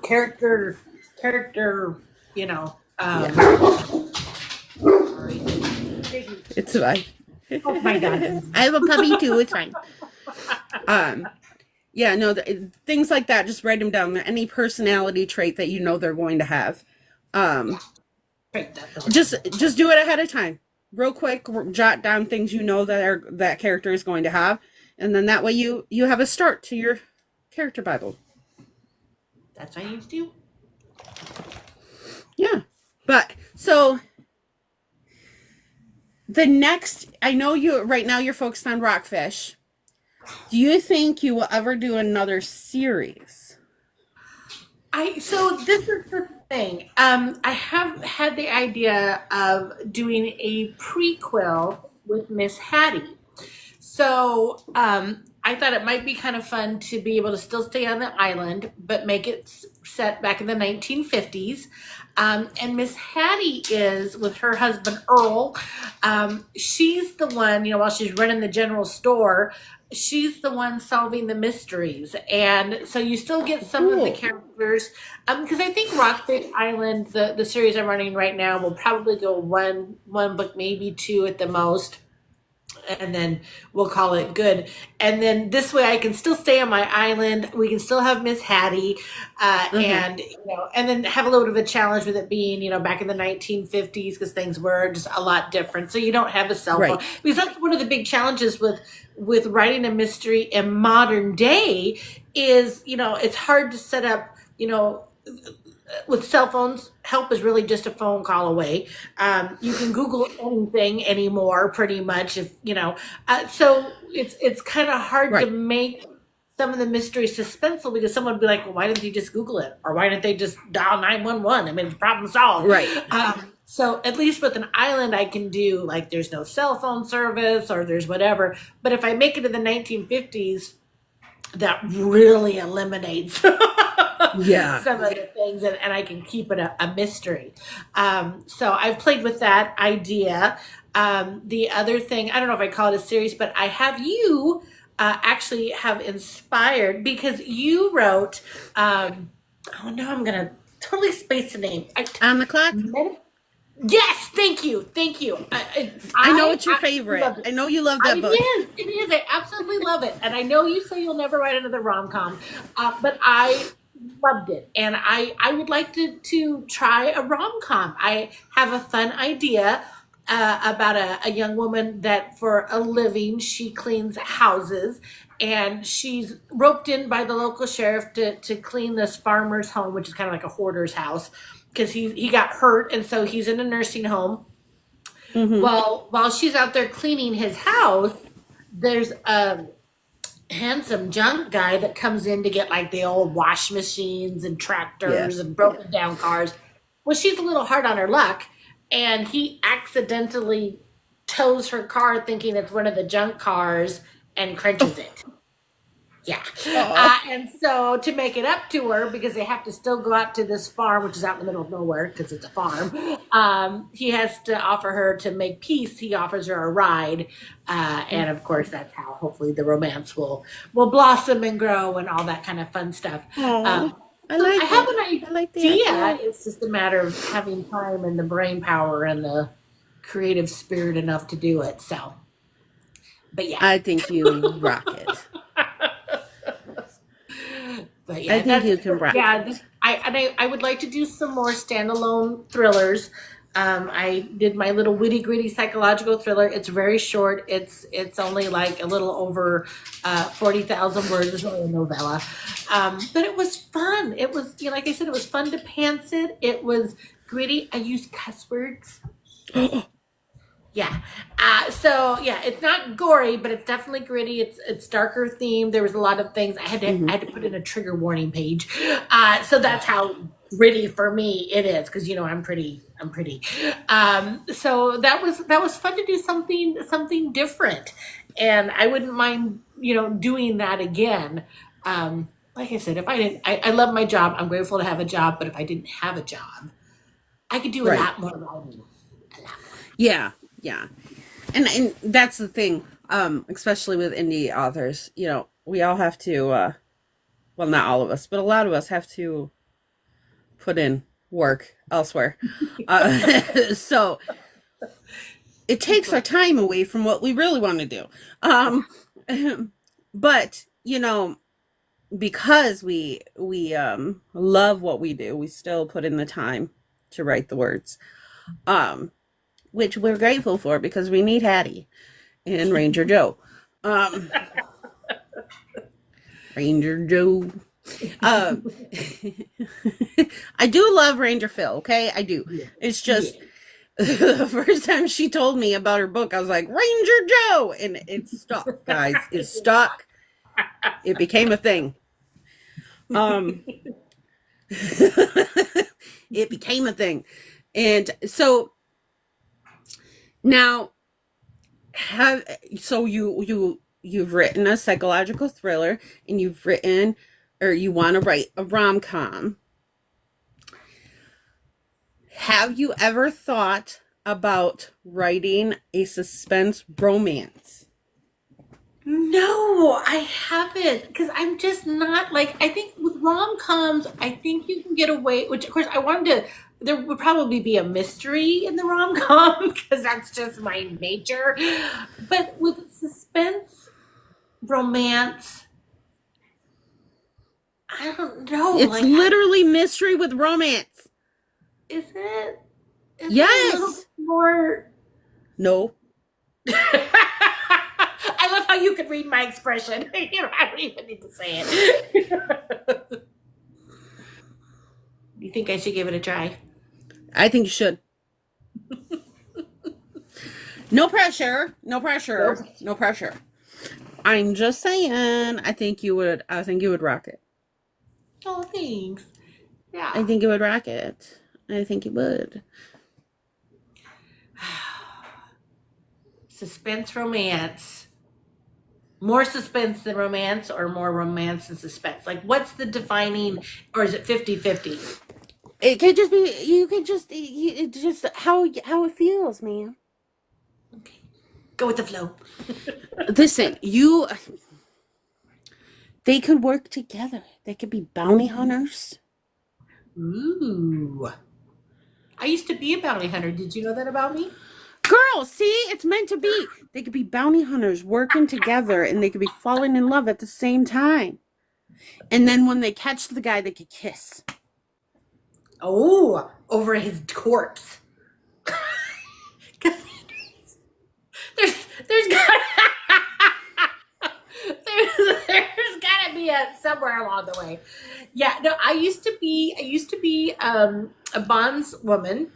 character, Sorry. It's fine. Oh my God. I have a puppy too. It's fine. Yeah, no, things like that, just write them down. Any personality trait that you know they're going to have. Just do it ahead of time. Real quick, jot down things you know that character is going to have. And then that way you have a start to your character Bible. That's what I need to do. Yeah. But, so, the next, I know right now you're focused on Rockfish. Do you think you will ever do another series? So this is the thing. I have had the idea of doing a prequel with Miss Hattie. So I thought it might be kind of fun to be able to still stay on the island, but make it set back in the 1950s. And Miss Hattie is with her husband, Earl. She's the one, while she's running the general store, she's the one solving the mysteries. And so you still get some of the characters. Because I think Rockfish Island, the series I'm running right now, will probably go one book, maybe two at the most. And then we'll call it good. And then this way I can still stay on my island. We can still have Miss Hattie. And then have a little bit of a challenge with it being, back in the 1950s, because things were just a lot different. So you don't have a cell phone. Because that's one of the big challenges with writing a mystery in modern day is, it's hard to set up, with cell phones, help is really just a phone call away. You can Google anything anymore, pretty much. If so it's kind of hard to make some of the mystery suspenseful, because someone would be like, "Well, why didn't you just Google it, or why didn't they just dial 911? I mean, the problem solved." Right. So at least with an island, I can do like there's no cell phone service or there's whatever. But if I make it to the 1950s, that really eliminates. Some of the things, and I can keep it a mystery. So I've played with that idea. The other thing, I don't know if I call it a series, but I have you actually have inspired, because you wrote, I'm going to totally space the name. On the clock? Yes, thank you. I know it's your absolutely favorite. love it. I know you love that book. It is. I absolutely love it. And I know you say you'll never write another rom-com, but I loved it. And I would like to try a rom-com. I have a fun idea about a young woman that for a living, she cleans houses. And she's roped in by the local sheriff to clean this farmer's home, which is kind of like a hoarder's house, because he got hurt. And so he's in a nursing home. Mm-hmm. Well, while she's out there cleaning his house, there's a handsome junk guy that comes in to get like the old wash machines and Yeah. tractors and broken down cars. Well, she's a little hard on her luck, and he accidentally tows her car thinking it's one of the junk cars and crunches it. Yeah. Oh. And so to make it up to her, because they have to still go out to this farm, which is out in the middle of nowhere because it's a farm, he has to offer her to make peace. He offers her a ride. And of course, that's how hopefully the romance will blossom and grow and all that kind of fun stuff. Oh. I So like I have it. an I like the idea. idea. It's just a matter of having time and the brain power and the creative spirit enough to do it. So, but yeah. I think you rock it. But yeah, I think you can rock it. I would like to do some more standalone thrillers. I did my little witty gritty psychological thriller. It's very short. It's only like a little over 40,000 words. It's only a novella, but it was fun. It was like I said, it was fun to pants it. It was gritty. I used cuss words. Yeah. So yeah, it's not gory, but it's definitely gritty. It's darker themed. There was a lot of things I had to put in a trigger warning page. So that's how gritty for me it is, because I'm pretty. So that was fun to do something different, and I wouldn't mind doing that again. Like I said, if I didn't, I love my job. I'm grateful to have a job, but if I didn't have a job, I could do a Right. lot more writing. Yeah. Yeah. And that's the thing, especially with indie authors, we all have to, well, not all of us, but a lot of us have to put in work elsewhere. So it takes our time away from what we really want to do. But, because we love what we do, we still put in the time to write the words. Which we're grateful for because we need Hattie and Ranger Joe. Ranger Joe. I do love Ranger Phil, okay? I do. It's just the first time she told me about her book, I was like, Ranger Joe! And it's stuck, guys. It's stuck. It became a thing. It became a thing. And so now you've written a psychological thriller, and you want to write a rom-com. Have you ever thought about writing a suspense romance? No, I haven't, because I'm just not like, I think with rom-coms, I think you can get away, which of course there would probably be a mystery in the rom-com because that's just my nature. But with suspense romance, I don't know. It's literally mystery with romance. Is it? Yes. It a little more. No. I love how you could read my expression. I don't even need to say it. You think I should give it a try? I think you should. No pressure. No pressure. No pressure. I'm just saying, I think you would rock it. Oh, thanks. Yeah. I think you would rock it. I think you would. Suspense romance. More suspense than romance, or more romance than suspense? Like, what's the defining, or is it 50-50? It could just be, it's just how it feels, man. Okay. Go with the flow. Listen, they could work together. They could be bounty hunters. Ooh. I used to be a bounty hunter. Did you know that about me? Girl, see, it's meant to be. They could be bounty hunters working together, and they could be falling in love at the same time. And then when they catch the guy, they could kiss. Oh, over his corpse. there's got there's got to be a somewhere along the way. Yeah, no, I used to be a bondswoman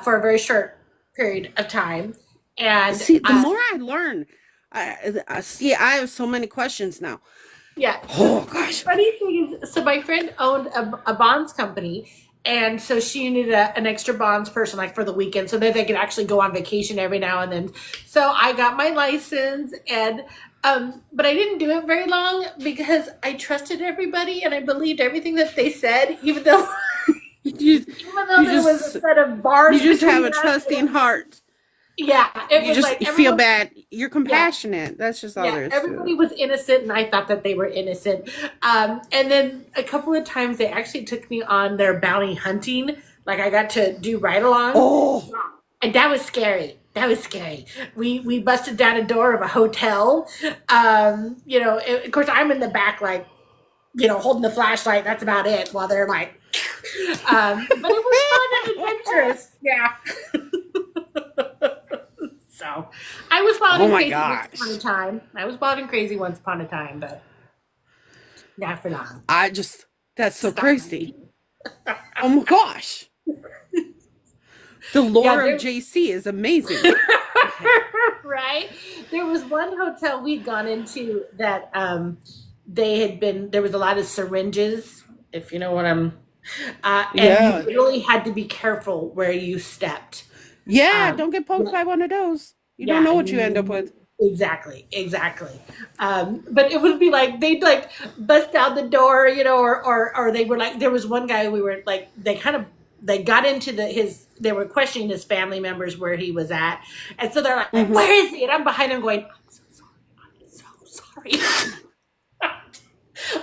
for a very short period of time, and see, the more I learn, I have so many questions now. Yeah. Oh gosh. Funny thing is, so my friend owned a bonds company, and so she needed an extra bonds person, like for the weekend, so that they could actually go on vacation every now and then. So I got my license, and but I didn't do it very long because I trusted everybody and I believed everything that they said, even though there was a set of bars. You just have a trusting heart. Yeah, you feel bad. You're compassionate. Yeah. That's just all there is. Everybody was innocent, and I thought that they were innocent. And then a couple of times they actually took me on their bounty hunting. Like I got to do ride-alongs. Oh, and that was scary. That was scary. We busted down a door of a hotel. Of course, I'm in the back, like, holding the flashlight. That's about it. While they're like, but it was fun and adventurous. Yeah. So I was wild and crazy once upon a time. Once upon a time, but not for long. That's so crazy. Oh my gosh. The lore of JC is amazing. Right? There was one hotel we'd gone into that there was a lot of syringes, if you know what I'm, and you really had to be careful where you stepped. Yeah, don't get poked by one of those. You don't know what you end up with. Exactly. But it would be like they'd like bust out the door, or they were like, there was one guy we were like, they got into they were questioning his family members where he was at, and so they're like, where is he? And I'm behind him going, I'm so sorry. I'm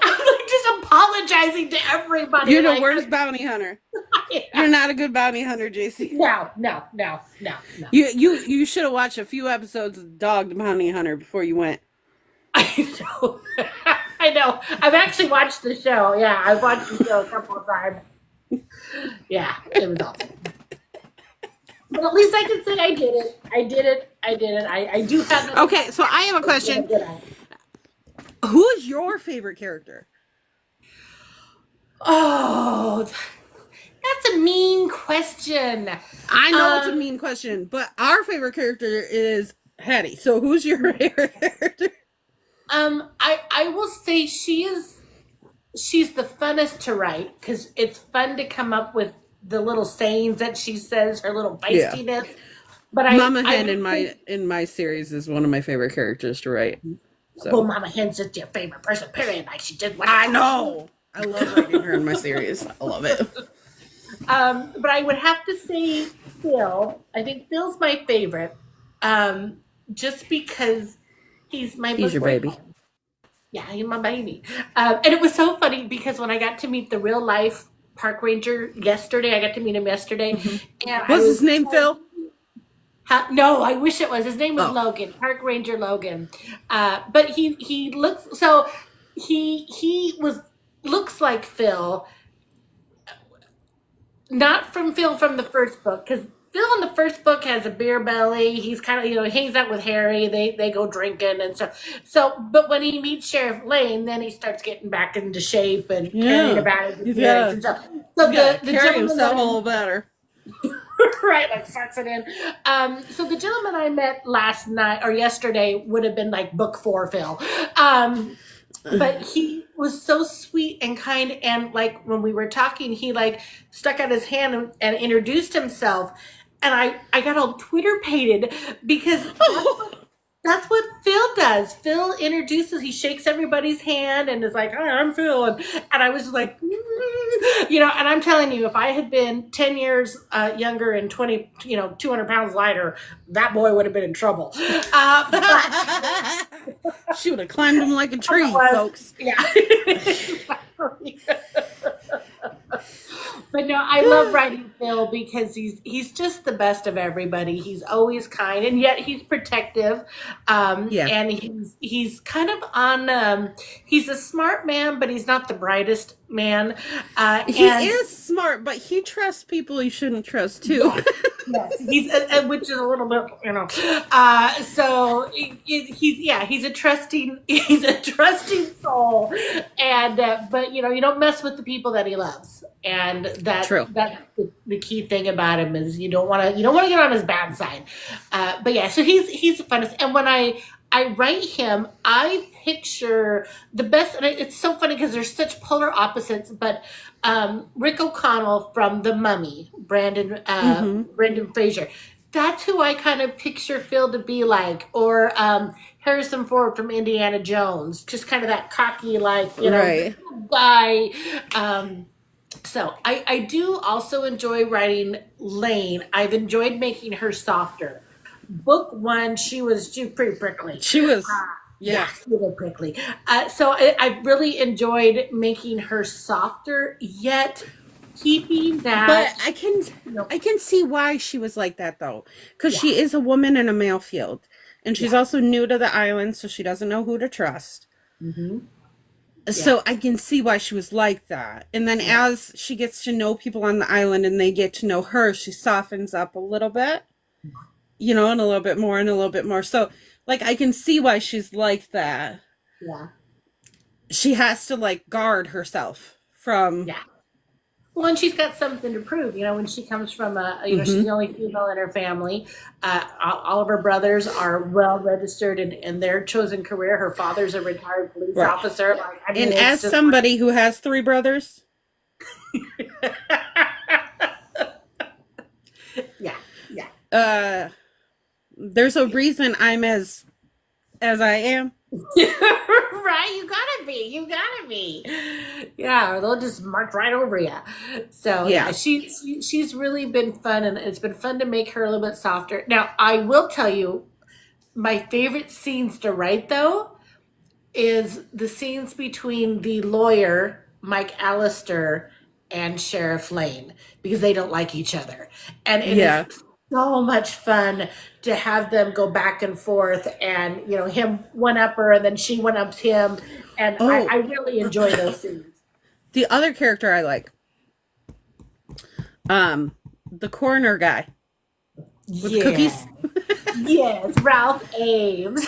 like just apologizing to everybody. You're the worst bounty hunter. Yeah. You're not a good bounty hunter, JC. No. You should have watched a few episodes of Dog the Bounty Hunter before you went. I know. I've actually watched the show. Yeah, I've watched the show a couple of times. Yeah, it was awful. But at least I can say I did it. I do have. Okay, so I have a question. Who is your favorite character? Oh, that's a mean question. I know it's a mean question, but our favorite character is Hattie. So who's your favorite character? I will say she's the funnest to write because it's fun to come up with the little sayings that she says, her little feistiness. Yeah. But Mama Hen in my series is one of my favorite characters to write. So. Well, Mama Hen's just your favorite person, period. Like she just. I know. I love writing her in my series. I love it. But I would have to say Phil. I think Phil's my favorite, just because he's your baby. Yeah, he's my baby. And it was so funny because when I got to meet the real life park ranger yesterday, I got to meet him yesterday. Mm-hmm. And what's his name, Phil? No, I wish it was. His name was Logan, Park Ranger Logan. But he looks so he looks like Phil. Not from Phil from the first book, because Phil in the first book has a beer belly. He's kind of, hangs out with Harry. They go drinking and stuff. So, but when he meets Sheriff Lane, then he starts getting back into shape and caring about his appearance and stuff. So the carry himself a little better. Right, like sucks it in. So the gentleman I met last night or yesterday would have been like book 4 Phil. But he was so sweet and kind, and like when we were talking, he like stuck out his hand and introduced himself, and I got all Twitter pated because that's what Phil does. Phil introduces, he shakes everybody's hand and is like, "Hi, I'm Phil," and I was just like, and I'm telling you, if I had been 10 years younger and 200 pounds lighter, that boy would have been in trouble. But she would have climbed him like a tree, folks. Yeah. But no, I love writing Phil because he's just the best of everybody. He's always kind, and yet he's protective. Yeah. And he's kind of on. He's a smart man, but he's not the brightest man. He And is smart, but he trusts people he shouldn't trust too. yes, yes, he's which is a little bit, you know. So he's a trusting soul, and but you know, you don't mess with the people that he loves, and that's True. the key thing about him is you don't want to get on his bad side. But yeah, so he's the funnest, and when I write him, I picture the best, and it's so funny because they're such polar opposites. But Rick O'Connell from The Mummy, Brendan Fraser, that's who I kind of picture Phil to be like, or Harrison Ford from Indiana Jones, just kind of that cocky, like, you know, Right. guy. So I do also enjoy writing Lane. I've enjoyed making her softer. Book one, she was pretty prickly. She was, yeah. She was prickly. So I really enjoyed making her softer, yet keeping that. But I can see why she was like that though, because she is a woman in a male field, and she's also new to the island, so she doesn't know who to trust. So I can see why she was like that. And then as she gets to know people on the island and they get to know her, she softens up a little bit. You know, and a little bit more and a little bit more. So, like, I can see why she's like that. Yeah. She has to, like, guard herself from... Yeah. Well, and she's got something to prove. You know, when she comes from she's the only female in her family. All of her brothers are well registered in their chosen career. Her father's a retired police officer. Like, I mean, and as somebody who has 3 brothers... there's a reason I'm as I am. Right, you gotta be. Yeah, or they'll just march right over you. So yeah, she's really been fun, and it's been fun to make her a little bit softer. Now, I will tell you, my favorite scenes to write though is the scenes between the lawyer Mike Allister and Sheriff Lane, because they don't like each other, and it is so much fun to have them go back and forth, and you know, him one up her and then she one ups him, and I really enjoy those scenes. The other character I like, the coroner guy with the cookies. Yes, Ralph Ames.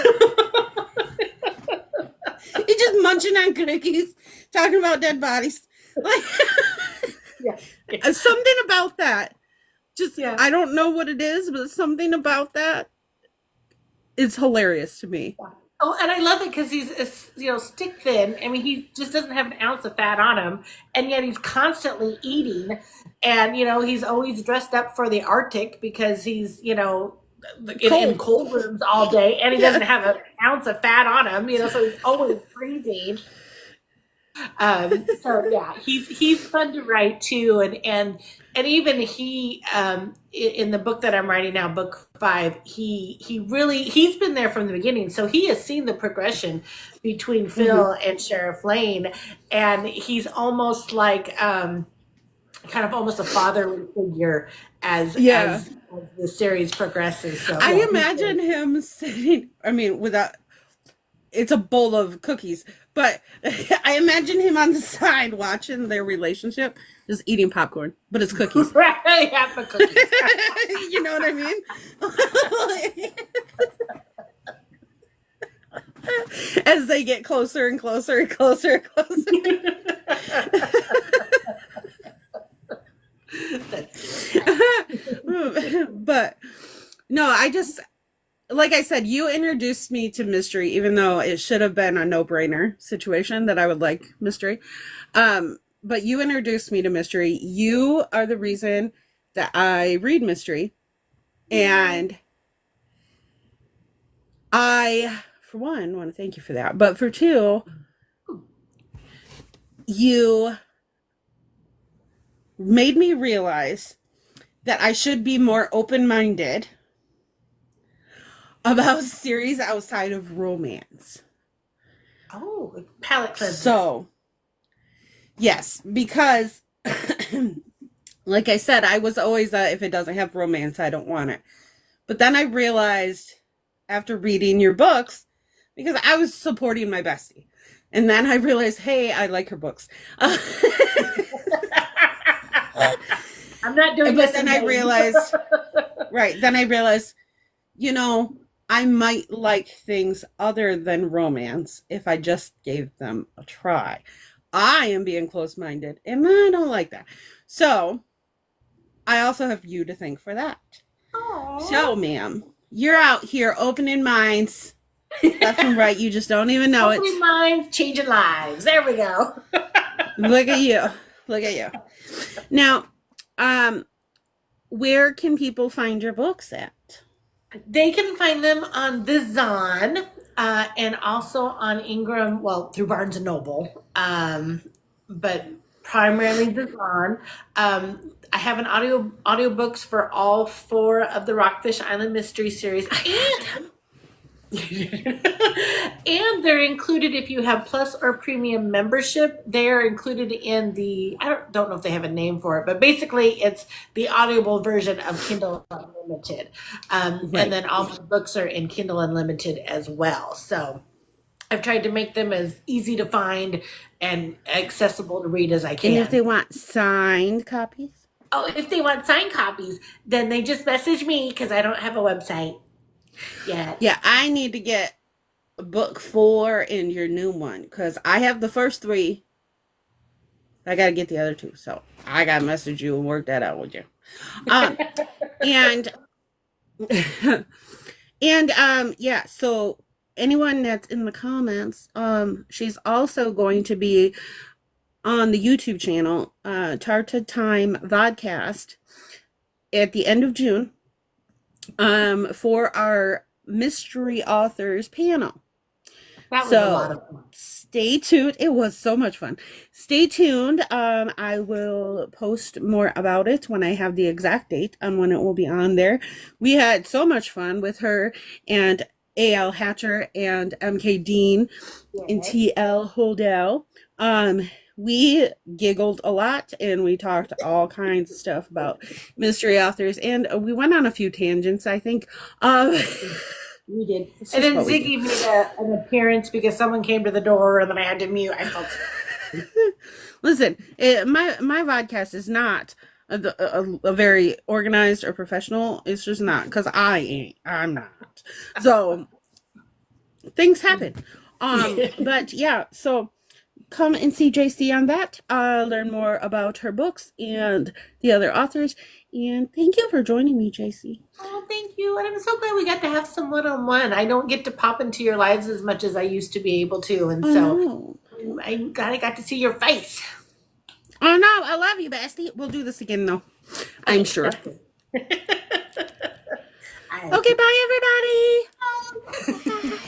He's just munching on cookies, talking about dead bodies. Like, something about that. Just, I don't know what it is, but something about that is hilarious to me. Oh, and I love it because he's, stick thin. I mean, he just doesn't have an ounce of fat on him, and yet he's constantly eating. And, you know, he's always dressed up for the Arctic because he's, you know, in cold rooms all day, and he doesn't have an ounce of fat on him, you know, so he's always freezing. So yeah, he's fun to write too, and even he in the book that I'm writing now, book 5, he's been there from the beginning, so he has seen the progression between Phil and Sheriff Lane, and he's almost like kind of almost a fatherly figure as the series progresses. So I imagine him sitting, I mean, without, it's a bowl of cookies, but I imagine him on the side watching their relationship, just eating popcorn, but it's cookies. Right, yeah, for cookies. You know what I mean? As they get closer and closer and closer and closer. But no, I just, like I said, you introduced me to mystery, even though it should have been a no-brainer situation that I would like mystery. But you introduced me to mystery. You are the reason that I read mystery. And I, for one, want to thank you for that. But for two, you made me realize that I should be more open-minded about series outside of romance. Oh, palate cleanser. So, yes, because Like I said, I was always if it doesn't have romance, I don't want it. But then I realized after reading your books, because I was supporting my bestie, and then I realized, hey, I like her books. I'm not doing But this. then I realized, right, then I realized, you know, I might like things other than romance if I just gave them a try. I am being close-minded, and I don't like that. So I also have you to thank for that. Aww. So, ma'am, you're out here opening minds left and right. You just don't even know Opening it. minds, changing lives. There we go. Look at you. Look at you. Now, where can people find your books at? They can find them on the Zon and also on Ingram, well, through Barnes and Noble, but primarily the Zon. I have an audiobooks for all 4 of the Rockfish Island Mystery Series. And they're included if you have Plus or Premium membership. They are included in the, I don't know if they have a name for it, but basically it's the audible version of Kindle Unlimited. Right. And then all the books are in Kindle Unlimited as well. So I've tried to make them as easy to find and accessible to read as I can. And if they want signed copies? Oh, if they want signed copies, then they just message me because I don't have a website yet. Yeah, I need to get book 4 and your new one because I have the first 3. I got to get the other 2. So I got to message you and work that out with you. Yeah, so anyone that's in the comments, she's also going to be on the YouTube channel, TARTAtimeVodcast, at the end of June, for our mystery authors panel. That was a lot of fun. Stay tuned. It was so much fun. Stay tuned. I will post more about it when I have the exact date on when it will be on there. We had so much fun with her and A.L. Hatcher and M.K. Dean and T.L. Hodel. We giggled a lot and we talked all kinds of stuff about mystery authors, and we went on a few tangents, I think. We did. And then Ziggy made an appearance because someone came to the door and then I had to mute. I felt Listen, my vodcast is not a very organized or professional. It's just not, because I'm not. So things happen. But yeah, so come and see JC on that. Learn more about her books and the other authors. And thank you for joining me, JC. Oh, thank you. And I'm so glad we got to have some one-on-one. I don't get to pop into your lives as much as I used to be able to. And so I'm glad I got to see your face. Oh, no. I love you, bestie. We'll do this again, though. I'm sure. Okay, bye, everybody. Bye.